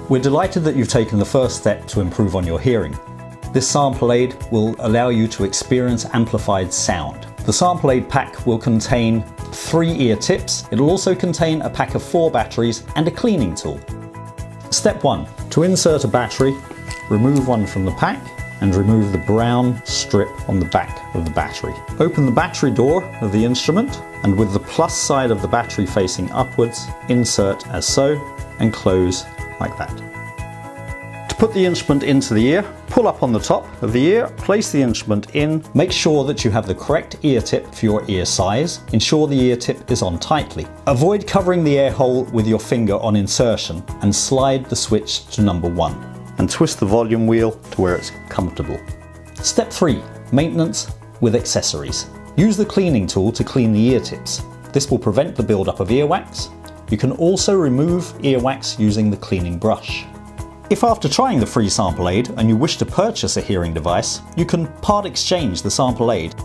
We're delighted that you've taken the first step to improve on your hearing. This sample aid will allow you to experience amplified sound. The sample aid pack will contain 3 ear tips. It'll also contain a pack of 4 batteries and a cleaning tool. Step 1. To insert a battery, remove one from the pack and remove the brown strip on the back of the battery. Open the battery door of the instrument and with the plus side of the battery facing upwards, insert as so and close like that. To put the instrument into the ear, pull up on the top of the ear, place the instrument in. Make sure that you have the correct ear tip for your ear size. Ensure the ear tip is on tightly. Avoid covering the air hole with your finger on insertion and slide the switch to number 1. And twist the volume wheel to where it's comfortable. Step 3. Maintenance with accessories. Use the cleaning tool to clean the ear tips. This will prevent the buildup of earwax. You can also remove earwax using the cleaning brush. If after trying the free sample aid and you wish to purchase a hearing device, you can part exchange the sample aid